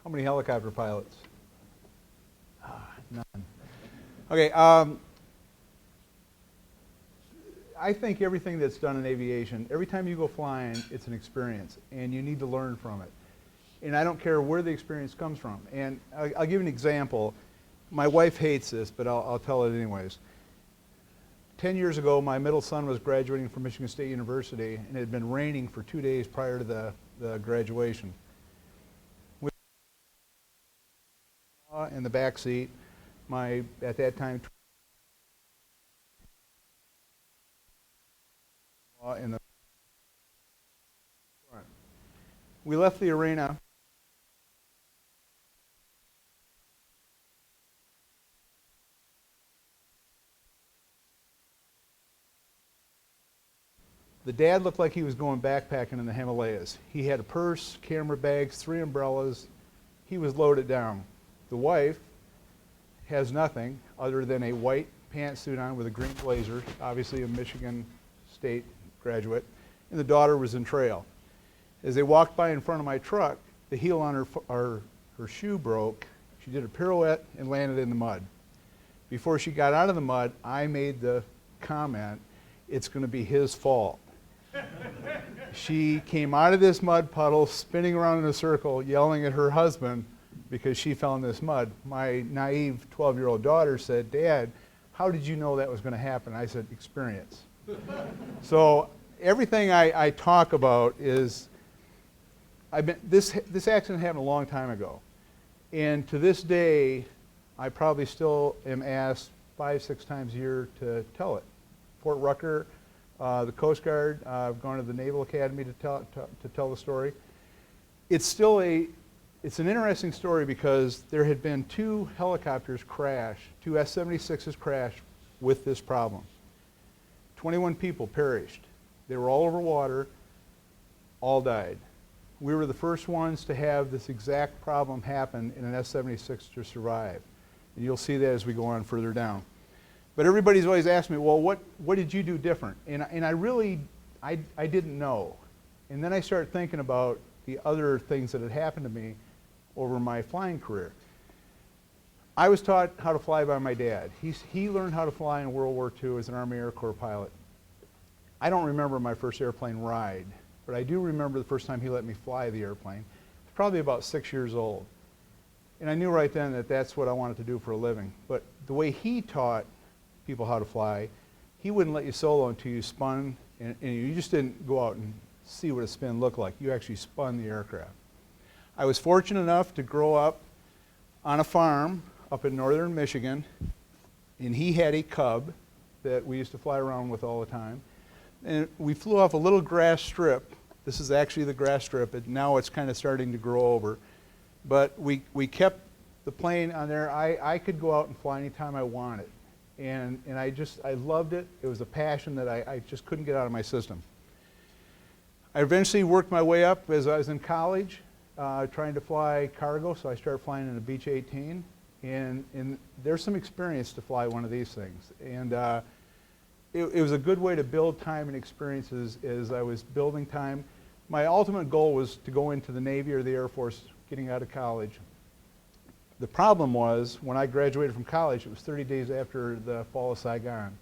How many helicopter pilots? None. Okay, I think everything that's done in aviation, every time you go flying, it's an experience, and you need to learn from it. And I don't care where the experience comes from. And I'll give you an example. My wife hates this, but I'll tell it anyways. 10 years ago, my middle son was graduating from Michigan State University, and it had been raining for 2 days prior to the graduation. In the back seat, at that time, in the front. We left the arena. The dad looked like he was going backpacking in the Himalayas. He had a purse, camera bags, 3 umbrellas. He was loaded down. The wife has nothing other than a white pantsuit on with a green blazer, obviously a Michigan State graduate, and the daughter was in trail. As they walked by in front of my truck, the heel on her shoe broke. She did a pirouette and landed in the mud. Before she got out of the mud, I made the comment, "It's going to be his fault." She came out of this mud puddle, spinning around in a circle, yelling at her husband because she fell in this mud. My naive 12-year-old daughter said, "Dad, how did you know that was going to happen?" I said, "Experience." So everything I talk about is, this accident happened a long time ago. And to this day, I probably still am asked 5-6 times a year to tell it. Fort Rucker, the Coast Guard, I've gone to the Naval Academy to tell the story. It's an interesting story because there had been 2 helicopters crash, 2 S-76s crash with this problem. 21 people perished. They were all over water, all died. We were the first ones to have this exact problem happen in an S-76 to survive. And you'll see that as we go on further down. But everybody's always asked me, well, what did you do different? And I really didn't know. And then I started thinking about the other things that had happened to me over my flying career. I was taught how to fly by my dad. He learned how to fly in World War II as an Army Air Corps pilot. I don't remember my first airplane ride, but I do remember the first time he let me fly the airplane. I was probably about 6 years old. And I knew right then that that's what I wanted to do for a living. But the way he taught people how to fly, he wouldn't let you solo until you spun, and you just didn't go out and see what a spin looked like. You actually spun the aircraft. I was fortunate enough to grow up on a farm up in northern Michigan, and he had a Cub that we used to fly around with all the time. And we flew off a little grass strip. This is actually the grass strip, and now it's kind of starting to grow over. But we kept the plane on there. I could go out and fly anytime I wanted. And I loved it. It was a passion that I just couldn't get out of my system. I eventually worked my way up as I was in college, trying to fly cargo, so I started flying in a Beech 18. And there's some experience to fly one of these things. And it was a good way to build time and experiences as I was building time. My ultimate goal was to go into the Navy or the Air Force getting out of college. The problem was, when I graduated from college, it was 30 days after the fall of Saigon.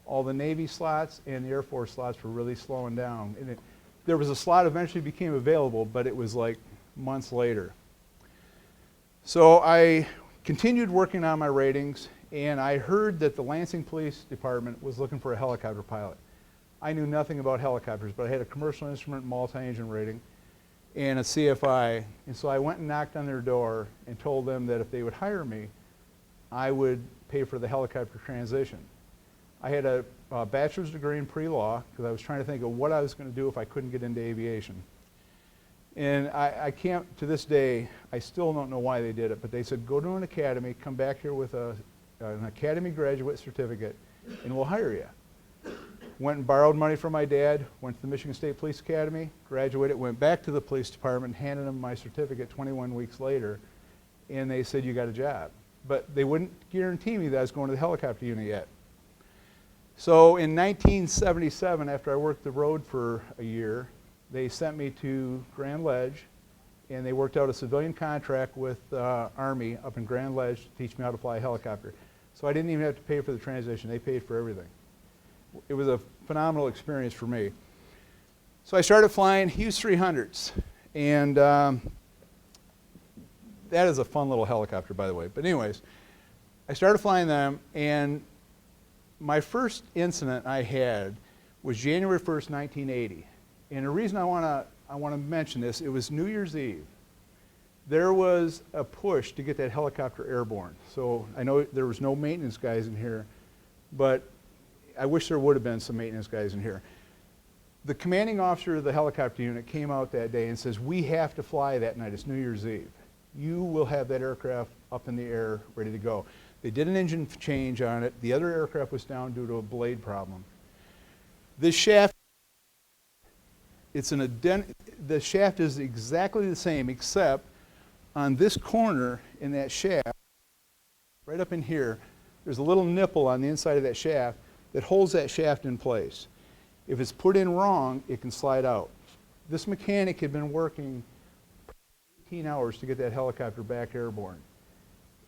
All the Navy slots and the Air Force slots were really slowing down. And there was a slot eventually became available, but it was like months later. So I continued working on my ratings, and I heard that the Lansing Police Department was looking for a helicopter pilot. I knew nothing about helicopters, but I had a commercial instrument multi-engine rating and a CFI, and so I went and knocked on their door and told them that if they would hire me, I would pay for the helicopter transition. I had a bachelor's degree in pre-law because I was trying to think of what I was going to do if I couldn't get into aviation. And I can't, to this day, I still don't know why they did it, but they said, go to an academy, come back here with an academy graduate certificate, and we'll hire you. Went and borrowed money from my dad, went to the Michigan State Police Academy, graduated, went back to the police department, handed them my certificate 21 weeks later, and they said, you got a job. But they wouldn't guarantee me that I was going to the helicopter unit yet. So in 1977, after I worked the road for a year, they sent me to Grand Ledge, and they worked out a civilian contract with Army up in Grand Ledge to teach me how to fly a helicopter. So I didn't even have to pay for the transition. They paid for everything. It was a phenomenal experience for me. So I started flying Hughes 300s, and that is a fun little helicopter, by the way. But anyways, I started flying them, and my first incident I had was January 1st, 1980. And the reason I want to mention this, it was New Year's Eve. There was a push to get that helicopter airborne. So I know there was no maintenance guys in here, but I wish there would have been some maintenance guys in here. The commanding officer of the helicopter unit came out that day and says, we have to fly that night. It's New Year's Eve. You will have that aircraft up in the air, ready to go. They did an engine change on it. The other aircraft was down due to a blade problem. This shaft, the shaft is exactly the same, except on this corner in that shaft, right up in here, there's a little nipple on the inside of that shaft that holds that shaft in place. If it's put in wrong, it can slide out. This mechanic had been working 18 hours to get that helicopter back airborne.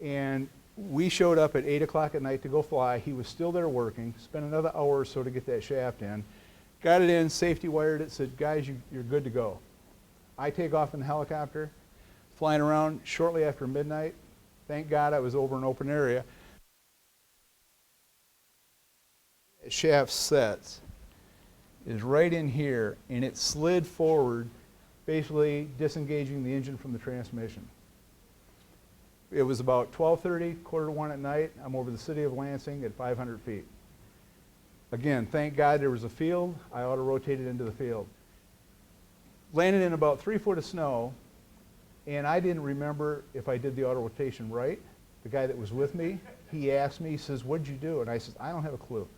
And we showed up at 8 o'clock at night to go fly. He was still there working, spent another hour or so to get that shaft in. Got it in, safety wired it, said, guys, you're good to go. I take off in the helicopter, flying around shortly after midnight. Thank God I was over an open area. The shaft sets is right in here, and it slid forward, basically disengaging the engine from the transmission. It was about 12:30, quarter to 1 at night. I'm over the city of Lansing at 500 feet. Again, thank God there was a field. I auto-rotated into the field. Landed in about 3 foot of snow, and I didn't remember if I did the auto-rotation right. The guy that was with me, he asked me, he says, what'd you do? And I said, I don't have a clue.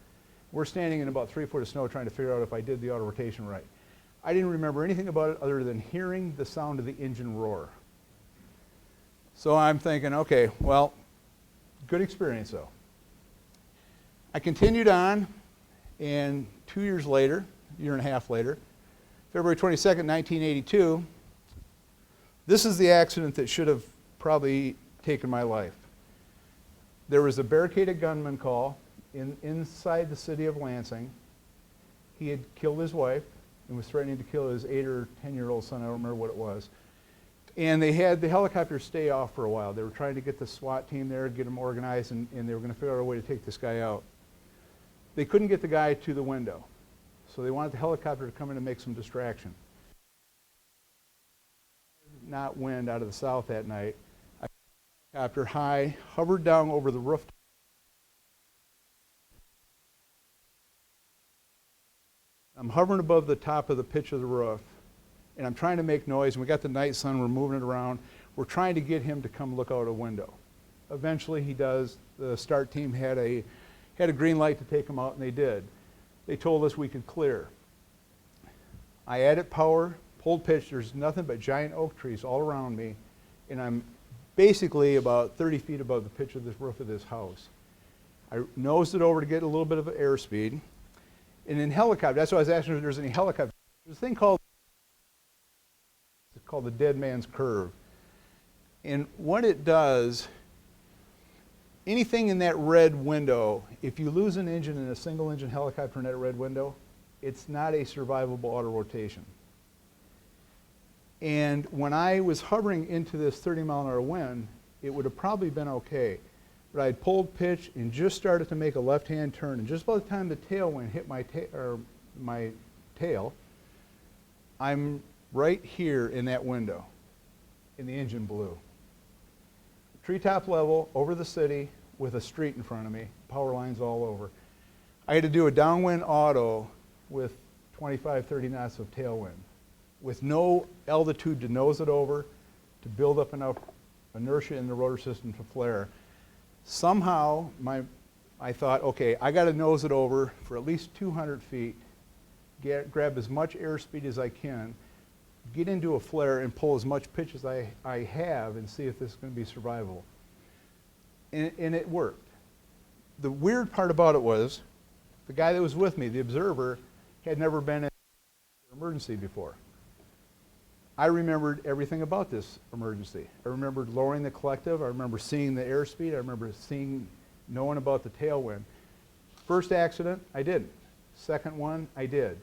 We're standing in about 3 foot of snow trying to figure out if I did the auto-rotation right. I didn't remember anything about it other than hearing the sound of the engine roar. So I'm thinking, okay, well, good experience though. I continued on, and 2 years later, a year and a half later, February 22nd, 1982, this is the accident that should have probably taken my life. There was a Barricaded gunman call inside the city of Lansing. He had killed his wife and was threatening to kill his 8 or 10-year-old son. I don't remember what it was. And they had the helicopter stay off for a while. They were trying to get the SWAT team there, get them organized, and they were going to figure out a way to take this guy out. They couldn't get the guy to the window, so they wanted the helicopter to come in and make some distraction. Not wind out of the south that night. I got the helicopter high, hovered down over the roof. I'm hovering above the top of the pitch of the roof, and I'm trying to make noise, and we got the night sun, we're moving it around. We're trying to get him to come look out a window. Eventually he does. The start team had a green light to take him out, and they did. They told us we could clear. I added power, pulled pitch. There's nothing but giant oak trees all around me, and I'm basically about 30 feet above the pitch of this roof of this house. I nosed it over to get a little bit of airspeed. And in helicopter, that's why I was asking if there's any helicopter. There's a thing called the dead man's curve. And what it does, anything in that red window, if you lose an engine in a single engine helicopter in that red window, it's not a survivable auto rotation. And when I was hovering into this 30-mile-an-hour wind, it would have probably been okay. But I had pulled pitch and just started to make a left-hand turn, and just by the time the tailwind hit my tail, I'm right here in that window, and the engine blew. Treetop level, over the city, with a street in front of me, power lines all over. I had to do a downwind auto with 25, 30 knots of tailwind, with no altitude to nose it over, to build up enough inertia in the rotor system to flare. Somehow, I thought, okay, I got to nose it over for at least 200 feet, grab as much airspeed as I can, get into a flare and pull as much pitch as I have and see if this is going to be survivable. And it worked. The weird part about it was, the guy that was with me, the observer, had never been in an emergency before. I remembered everything about this emergency. I remembered lowering the collective. I remember seeing the airspeed. I remember knowing about the tailwind. First accident, I didn't. Second one, I did.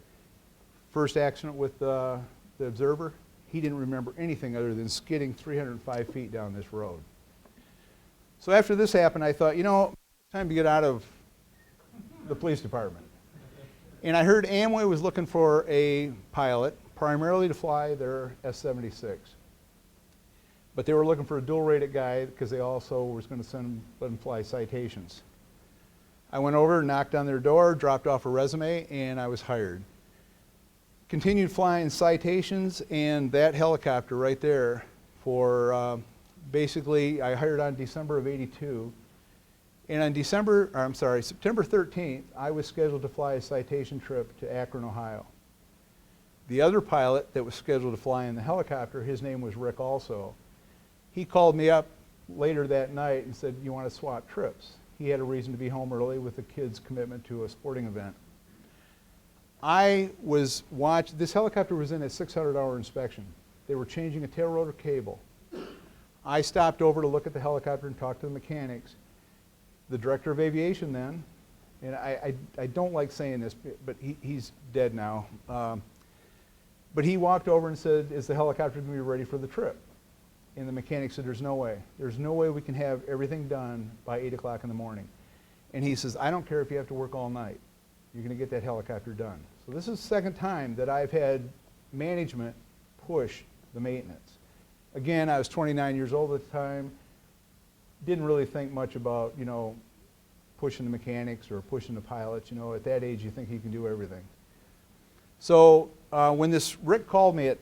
First accident with the observer, he didn't remember anything other than skidding 305 feet down this road. So after this happened, I thought, you know, it's time to get out of the police department. And I heard Amway was looking for a pilot, primarily to fly their S-76. But they were looking for a dual-rated guy because they also was going to let him fly citations. I went over, knocked on their door, dropped off a resume, and I was hired. Continued flying citations and that helicopter right there for basically, I hired on December of '82. And on September 13th, I was scheduled to fly a citation trip to Akron, Ohio. The other pilot that was scheduled to fly in the helicopter, his name was Rick also. He called me up later that night and said, you want to swap trips? He had a reason to be home early with the kids' commitment to a sporting event. This helicopter was in a 600-hour inspection. They were changing a tail rotor cable. I stopped over to look at the helicopter and talk to the mechanics. The director of aviation then, and I don't like saying this, but he's dead now, but he walked over and said, is the helicopter going to be ready for the trip? And the mechanic said, there's no way. There's no way we can have everything done by 8 o'clock in the morning. And he says, I don't care if you have to work all night. You're going to get that helicopter done. So this is the second time that I've had management push the maintenance. Again, I was 29 years old at the time. Didn't really think much about, you know, pushing the mechanics or pushing the pilots. You know, at that age, you think you can do everything. So when this Rick called me at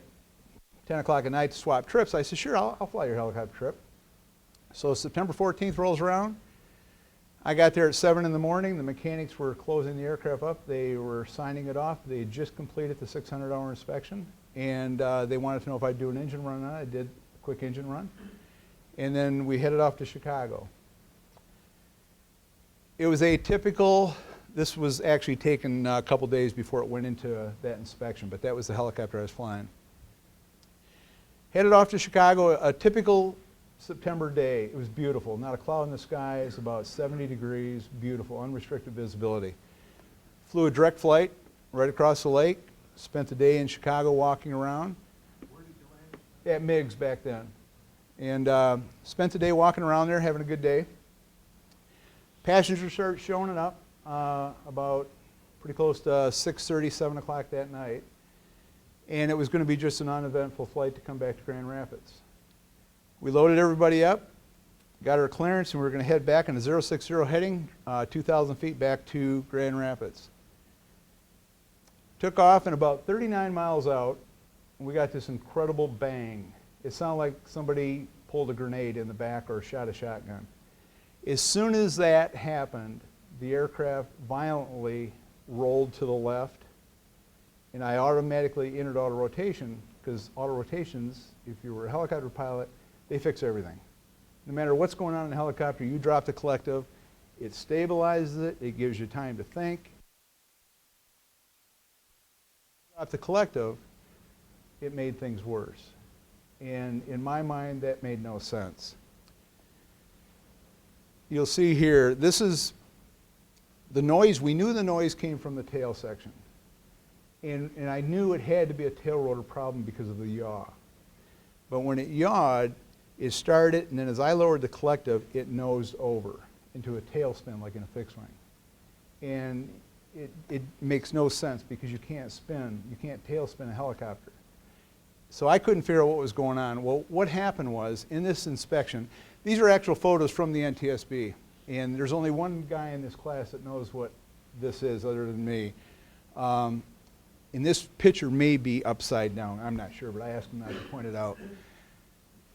10 o'clock at night to swap trips, I said, sure, I'll fly your helicopter trip. So September 14th rolls around. I got there at 7 in the morning. The mechanics were closing the aircraft up. They were signing it off. They had just completed the 600-hour inspection, and they wanted to know if I'd do an engine run on it. I did a quick engine run. And then we headed off to Chicago. It was atypical. This was actually taken a couple days before it went into that inspection, but that was the helicopter I was flying. Headed off to Chicago, a typical September day. It was beautiful, not a cloud in the sky. It's about 70 degrees, beautiful, unrestricted visibility. Flew a direct flight right across the lake, spent the day in Chicago walking around. Where did you land? At Miggs back then. And spent the day walking around there, having a good day. Passengers started showing up about pretty close to 6:30, 7 o'clock that night. And it was going to be just an uneventful flight to come back to Grand Rapids. We loaded everybody up, got our clearance, and we were going to head back on a 060 heading 2,000 feet back to Grand Rapids. Took off, and about 39 miles out, we got this incredible bang. It sounded like somebody pulled a grenade in the back or shot a shotgun. As soon as that happened, the aircraft violently rolled to the left, and I automatically entered auto rotation, because auto rotations, if you were a helicopter pilot, they fix everything. No matter what's going on in the helicopter, you drop the collective, it stabilizes it, it gives you time to think. Drop the collective, it made things worse. And in my mind, that made no sense. You'll see here, this is the noise. We knew the noise came from the tail section. And I knew it had to be a tail rotor problem because of the yaw. But when it yawed, it started, and then as I lowered the collective, it nosed over into a tailspin like in a fixed wing. And it makes no sense because you can't tail spin a helicopter. So I couldn't figure out what was going on. Well, what happened was, in this inspection, these are actual photos from the NTSB, and there's only one guy in this class that knows what this is other than me. And this picture may be upside down, I'm not sure, but I asked him not to point it out.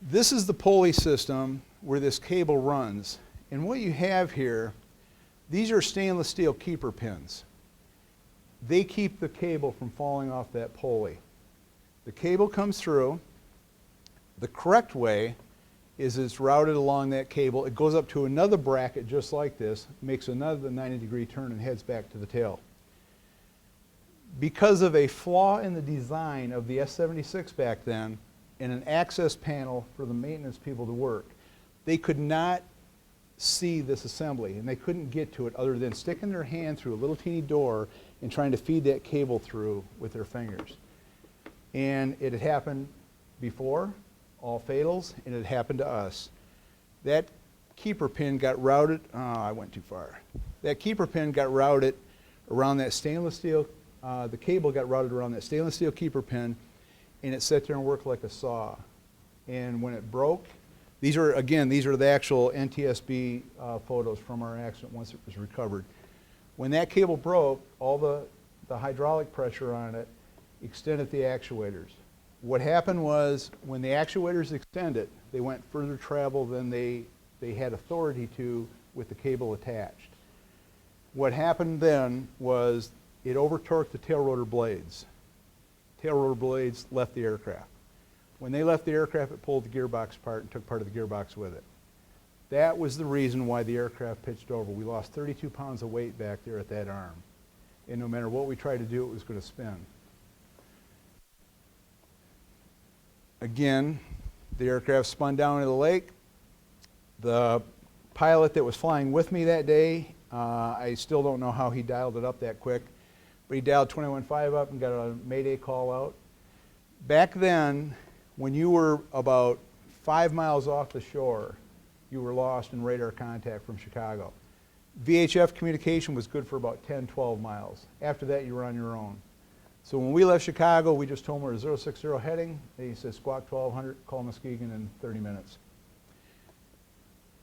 This is the pulley system where this cable runs. And what you have here, these are stainless steel keeper pins. They keep the cable from falling off that pulley. The cable comes through. The correct way is it's routed along that cable. It goes up to another bracket just like this, makes another 90-degree turn and heads back to the tail. Because of a flaw in the design of the S-76 back then, and an access panel for the maintenance people to work. They could not see this assembly, and they couldn't get to it other than sticking their hand through a little teeny door and trying to feed that cable through with their fingers. And it had happened before, all fatals, and it happened to us. That keeper pin got routed, I went too far. That keeper pin got routed around that stainless steel, the cable got routed around that stainless steel keeper pin, and it sat there and worked like a saw. And when it broke, these are the actual NTSB photos from our accident once it was recovered. When that cable broke, all the hydraulic pressure on it extended the actuators. What happened was, when the actuators extended, they went further travel than they had authority to with the cable attached. What happened then was it over-torqued the tail rotor blades. Tail rotor blades left the aircraft. When they left the aircraft, it pulled the gearbox apart and took part of the gearbox with it. That was the reason why the aircraft pitched over. We lost 32 pounds of weight back there at that arm. And no matter what we tried to do, it was going to spin. Again, the aircraft spun down into the lake. The pilot that was flying with me that day, I still don't know how he dialed it up that quick, but he dialed 21.5 up and got a Mayday call out. Back then, when you were about 5 miles off the shore, you were lost in radar contact from Chicago. VHF communication was good for about 10, 12 miles. After that, you were on your own. So when we left Chicago, we just told him we're 060 heading. He said, squawk 1200, call Muskegon in 30 minutes.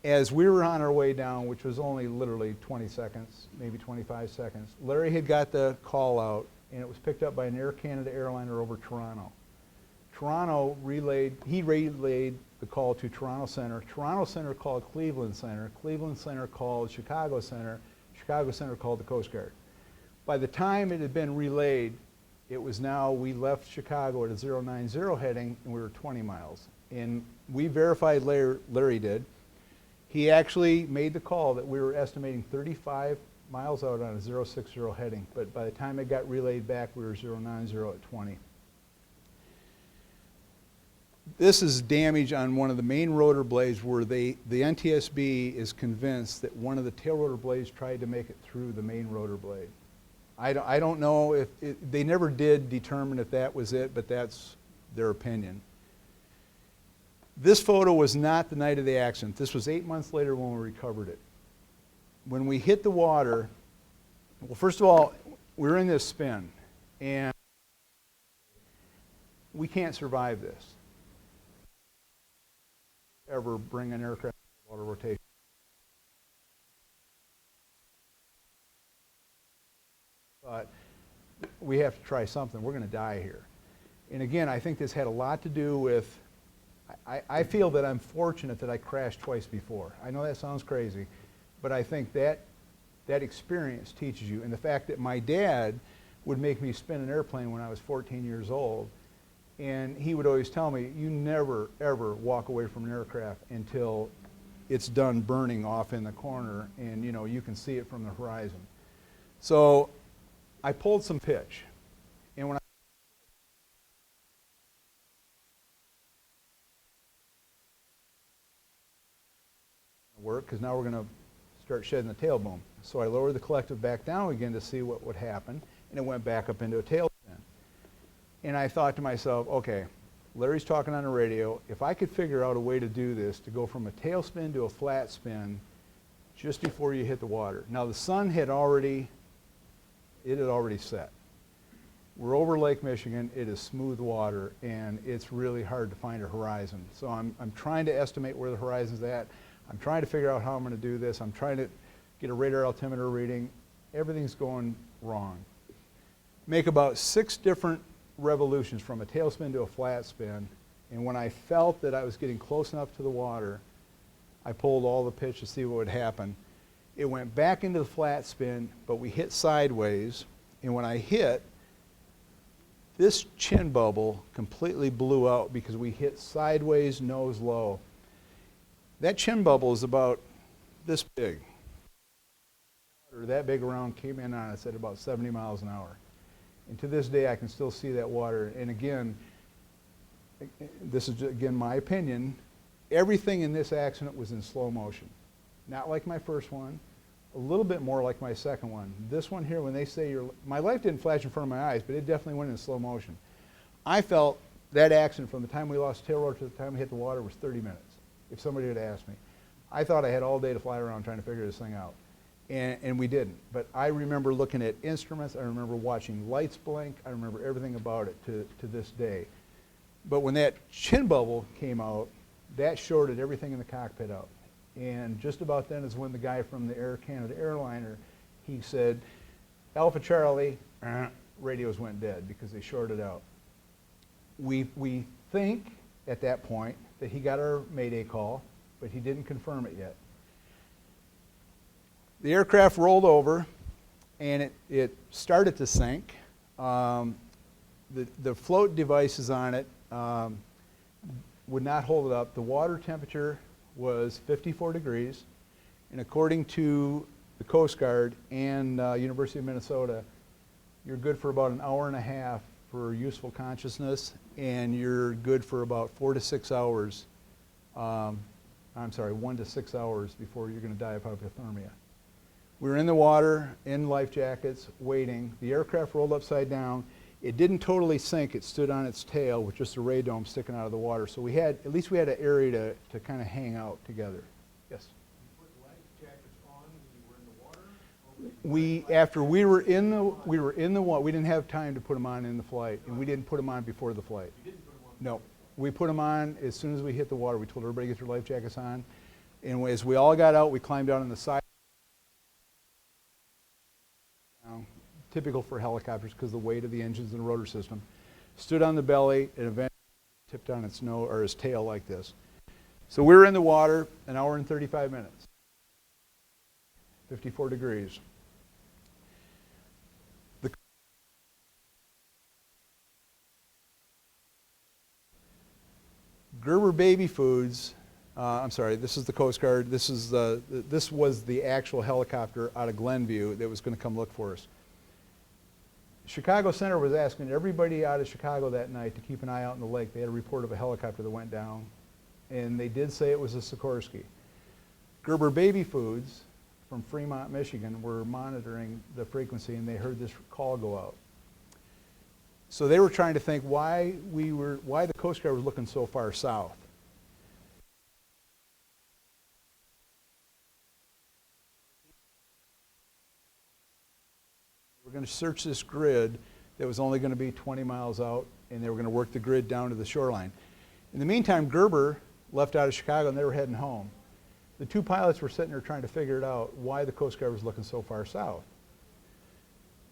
As we were on our way down, which was only literally 20 seconds, maybe 25 seconds, Larry had got the call out, and it was picked up by an Air Canada airliner over Toronto. Toronto relayed the call to Toronto Center. Toronto Center called Cleveland Center. Cleveland Center called Chicago Center. Chicago Center called the Coast Guard. By the time it had been relayed, it was now, we left Chicago at a 090 heading, and we were 20 miles. And we verified, Larry did. He actually made the call that we were estimating 35 miles out on a 060 heading, but by the time it got relayed back, we were 090 at 20. This is damage on one of the main rotor blades where the NTSB is convinced that one of the tail rotor blades tried to make it through the main rotor blade. I don't know if they never did determine if that was it, but that's their opinion. This photo was not the night of the accident. This was 8 months later when we recovered it. When we hit the water, well, first of all, we were in this spin, and we can't survive this. Ever bring an aircraft to water rotation. But we have to try something. We're going to die here. And again, I think this had a lot to do with, I feel that I'm fortunate that I crashed twice before. I know that sounds crazy, but I think that experience teaches you. And the fact that my dad would make me spin an airplane when I was 14 years old, and he would always tell me, you never, ever walk away from an aircraft until it's done burning off in the corner and you can see it from the horizon. So I pulled some pitch, and when I work, because now we're going to start shedding the tail boom. So I lowered the collective back down again to see what would happen, and it went back up into a tailspin. And I thought to myself, okay, Larry's talking on the radio. If I could figure out a way to do this, to go from a tailspin to a flat spin just before you hit the water. Now the sun had already set. We're over Lake Michigan. It is smooth water, and it's really hard to find a horizon. So I'm trying to estimate where the horizon's at. I'm trying to figure out how I'm going to do this. I'm trying to get a radar altimeter reading. Everything's going wrong. Make about 6 different revolutions from a tailspin to a flat spin, and when I felt that I was getting close enough to the water, I pulled all the pitch to see what would happen. It went back into the flat spin, but we hit sideways, and when I hit, this chin bubble completely blew out because we hit sideways, nose low. That chin bubble is about this big. That big around came in on us at about 70 miles an hour. And to this day, I can still see that water. And again, this is again my opinion, everything in this accident was in slow motion. Not like my first one, a little bit more like my second one. This one here, when they say my life didn't flash in front of my eyes, but it definitely went in slow motion. I felt that accident from the time we lost tail rotor to the time we hit the water was 30 minutes, if somebody had asked me. I thought I had all day to fly around trying to figure this thing out. And we didn't. But I remember looking at instruments, I remember watching lights blink, I remember everything about it to this day. But when that chin bubble came out, that shorted everything in the cockpit out. And just about then is when the guy from the Air Canada airliner, he said, Alpha Charlie, radios went dead because they shorted out. We think at that point that he got our Mayday call, but he didn't confirm it yet. The aircraft rolled over and it started to sink. The float devices on it would not hold it up. The water temperature was 54 degrees, and according to the Coast Guard and University of Minnesota, you're good for about an hour and a half for useful consciousness, and you're good for about 4 to 6 hours, 1 to 6 hours before you're going to die of hypothermia. We were in the water, in life jackets, waiting. The aircraft rolled upside down. It didn't totally sink. It stood on its tail with just a radome sticking out of the water. So at least we had an area to kind of hang out together. Yes? You put life jackets on when you were in the water? After we were in the water, we didn't have time to put them on in the flight, and we didn't put them on before the flight. You didn't put them on? No. We put them on as soon as we hit the water. We told everybody to get their life jackets on. And as we all got out, we climbed out on the side. Typical for helicopters because of the weight of the engines and the rotor system. Stood on the belly and eventually tipped on its nose or its tail like this. So we were in the water an hour and 35 minutes. 54 degrees. Gerber Baby Foods, this is the Coast Guard. This was the actual helicopter out of Glenview that was going to come look for us. Chicago Center was asking everybody out of Chicago that night to keep an eye out in the lake. They had a report of a helicopter that went down, and they did say it was a Sikorsky. Gerber Baby Foods from Fremont, Michigan were monitoring the frequency, and they heard this call go out. So they were trying to think why the Coast Guard was looking so far south. We're going to search this grid that was only going to be 20 miles out, and they were going to work the grid down to the shoreline. In the meantime, Gerber left out of Chicago, and they were heading home. The two pilots were sitting there trying to figure it out why the Coast Guard was looking so far south.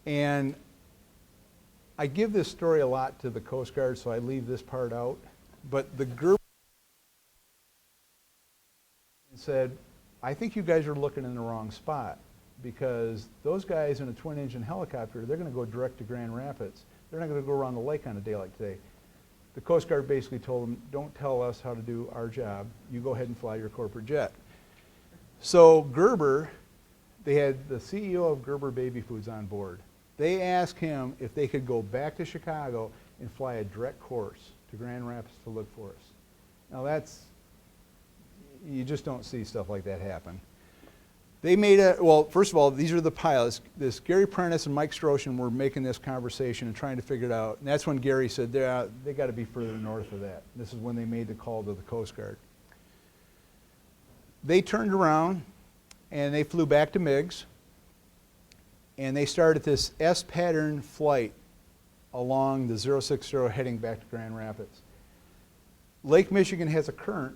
And I give this story a lot to the Coast Guard, so I leave this part out. But the Gerber said, I think you guys are looking in the wrong spot, because those guys in a twin-engine helicopter, they're going to go direct to Grand Rapids. They're not going to go around the lake on a day like today. The Coast Guard basically told them, don't tell us how to do our job. You go ahead and fly your corporate jet. So Gerber, they had the CEO of Gerber Baby Foods on board. They asked him if they could go back to Chicago and fly a direct course to Grand Rapids to look for us. Now you just don't see stuff like that happen. They made first of all, these are the pilots. This Gary Prentice and Mike Stroshan were making this conversation and trying to figure it out. And that's when Gary said, they got to be further north of that. This is when they made the call to the Coast Guard. They turned around and they flew back to Meigs. And they started this S-pattern flight along the 060 heading back to Grand Rapids. Lake Michigan has a current.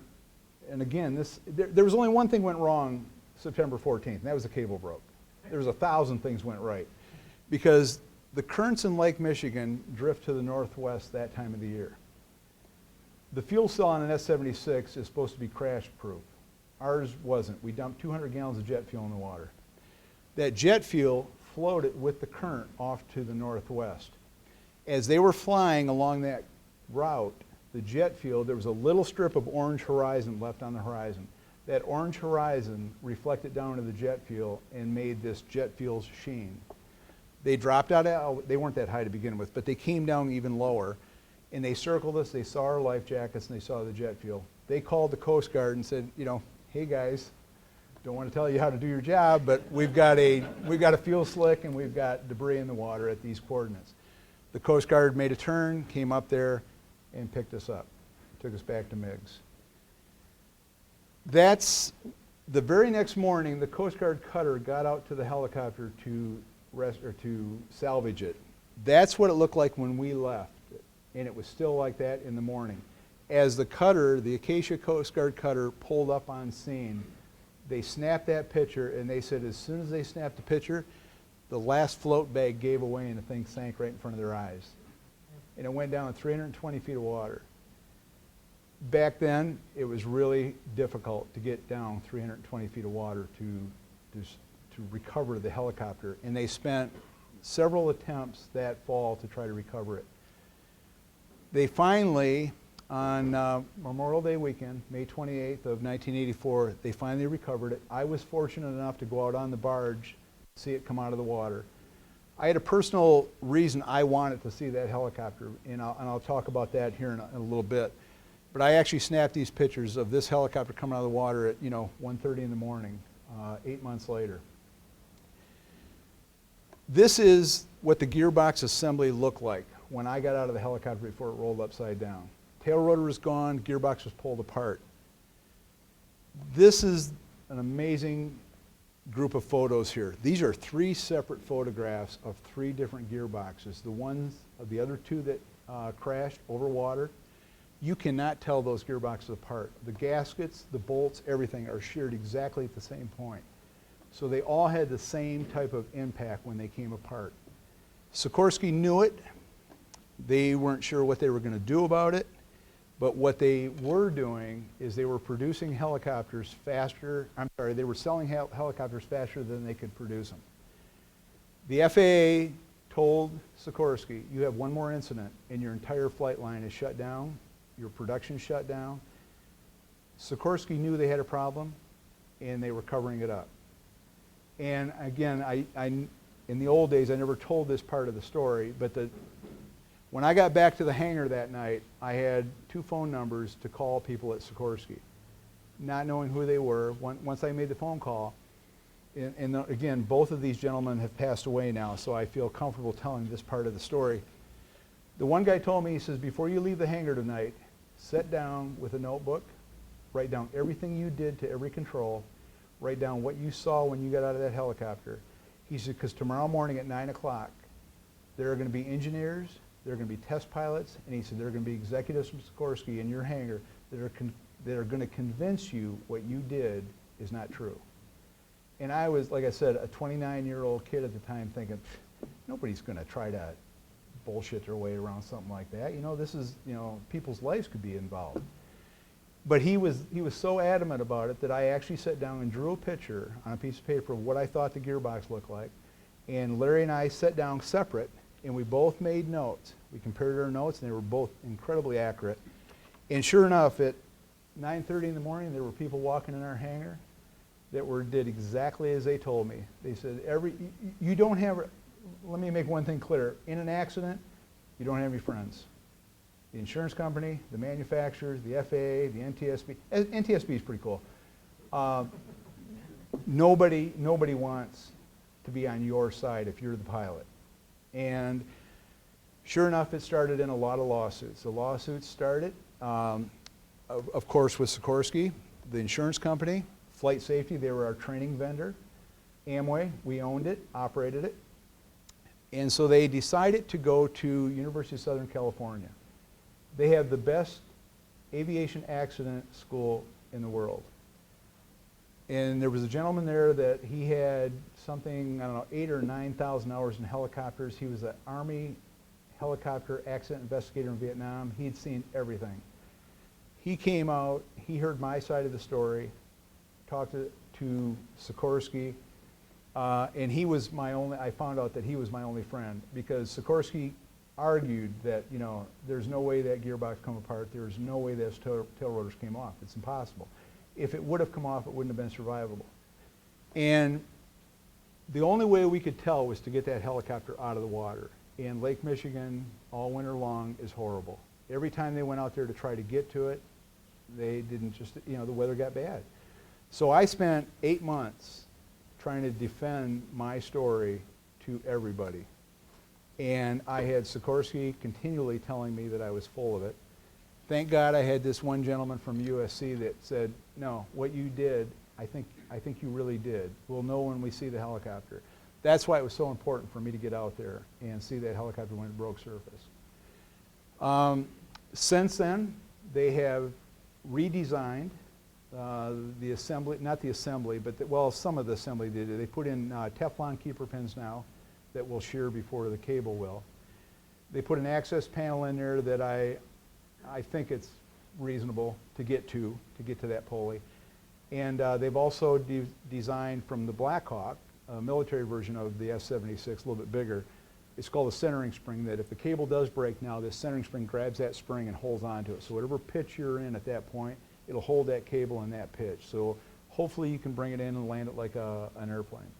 And again, there was only one thing went wrong September 14th, and that was the cable broke. There was 1,000 things went right. Because the currents in Lake Michigan drift to the northwest that time of the year. The fuel cell on an S-76 is supposed to be crash-proof. Ours wasn't. We dumped 200 gallons of jet fuel in the water. That jet fuel floated with the current off to the northwest. As they were flying along that route, the jet fuel, there was a little strip of orange horizon left on the horizon. That orange horizon reflected down into the jet fuel and made this jet fuel sheen. They dropped out, they weren't that high to begin with, but they came down even lower. And they circled us, they saw our life jackets, and they saw the jet fuel. They called the Coast Guard and said, you know, hey guys, don't want to tell you how to do your job, but we've got a fuel slick and we've got debris in the water at these coordinates. The Coast Guard made a turn, came up there, and picked us up, took us back to Meigs. That's the very next morning. The Coast Guard cutter got out to the helicopter to salvage it. That's what it looked like when we left, and it was still like that in the morning. As the cutter, the Acacia Coast Guard cutter, pulled up on scene, they snapped that picture, and they said as soon as they snapped the picture, the last float bag gave away and the thing sank right in front of their eyes. And it went down 320 feet of water. Back then, it was really difficult to get down 320 feet of water to recover the helicopter. And they spent several attempts that fall to try to recover it. They finally, on Memorial Day weekend, May 28th of 1984, they finally recovered it. I was fortunate enough to go out on the barge, see it come out of the water. I had a personal reason I wanted to see that helicopter, and I'll talk about that here in a little bit. But I actually snapped these pictures of this helicopter coming out of the water at 1:30 in the morning, 8 months later. This is what the gearbox assembly looked like when I got out of the helicopter before it rolled upside down. Tail rotor was gone, gearbox was pulled apart. This is an amazing group of photos here. These are 3 separate photographs of 3 different gearboxes. The ones of the other 2 that crashed over water, you cannot tell those gearboxes apart. The gaskets, the bolts, everything are sheared exactly at the same point. So they all had the same type of impact when they came apart. Sikorsky knew it. They weren't sure what they were going to do about it. But what they were doing is they were producing helicopters faster. They were selling helicopters faster than they could produce them. The FAA told Sikorsky, you have one more incident and your entire flight line is shut down, your production shut down. Sikorsky knew they had a problem and they were covering it up. And again, in the old days, I never told this part of the story, but when I got back to the hangar that night, I had 2 phone numbers to call people at Sikorsky, not knowing who they were. Once I made the phone call, and again, both of these gentlemen have passed away now, so I feel comfortable telling this part of the story. The one guy told me, he says, before you leave the hangar tonight, sit down with a notebook, write down everything you did to every control, write down what you saw when you got out of that helicopter. He said, because tomorrow morning at 9 o'clock, there are going to be engineers, there are going to be test pilots, and he said there are going to be executives from Sikorsky in your hangar that are going to convince you what you did is not true. And I was, like I said, a 29-year-old kid at the time thinking, nobody's going to try to bullshit their way around something like that. This is, people's lives could be involved. But he was so adamant about it that I actually sat down and drew a picture on a piece of paper of what I thought the gearbox looked like. And Larry and I sat down separate, and we both made notes. We compared our notes, and they were both incredibly accurate. And sure enough, at 9:30 in the morning, there were people walking in our hangar that did exactly as they told me. They said, you don't have, let me make one thing clear. In an accident, you don't have any friends. The insurance company, the manufacturers, the FAA, the NTSB. NTSB is pretty cool. Nobody wants to be on your side if you're the pilot. And sure enough, it started in a lot of lawsuits. The lawsuits started, of course, with Sikorsky, the insurance company, Flight Safety, they were our training vendor. Amway, we owned it, operated it. And so they decided to go to University of Southern California. They have the best aviation accident school in the world. And there was a gentleman there that he had something, 8,000 or 9,000 hours in helicopters. He was an Army helicopter accident investigator in Vietnam. He had seen everything. He came out, he heard my side of the story, talked to Sikorsky, and he was I found out that he was my only friend because Sikorsky argued that, there's no way that gearbox come apart, there's no way those tail rotors came off. It's impossible. If it would have come off, it wouldn't have been survivable. And the only way we could tell was to get that helicopter out of the water. And Lake Michigan, all winter long, is horrible. Every time they went out there to try to get to it, they didn't just, the weather got bad. So I spent 8 months trying to defend my story to everybody. And I had Sikorsky continually telling me that I was full of it. Thank God I had this one gentleman from USC that said, no, what you did, I think you really did. We'll know when we see the helicopter. That's why it was so important for me to get out there and see that helicopter when it broke surface. Since then, they have redesigned the assembly, not the assembly, but some of the assembly they did. They put in Teflon keeper pins now that will shear before the cable will. They put an access panel in there that I think it's reasonable to get to that pulley. And they've also designed from the Black Hawk, a military version of the F-76, a little bit bigger. It's called a centering spring, that if the cable does break now, this centering spring grabs that spring and holds onto it. So whatever pitch you're in at that point, it'll hold that cable in that pitch. So hopefully you can bring it in and land it like an airplane.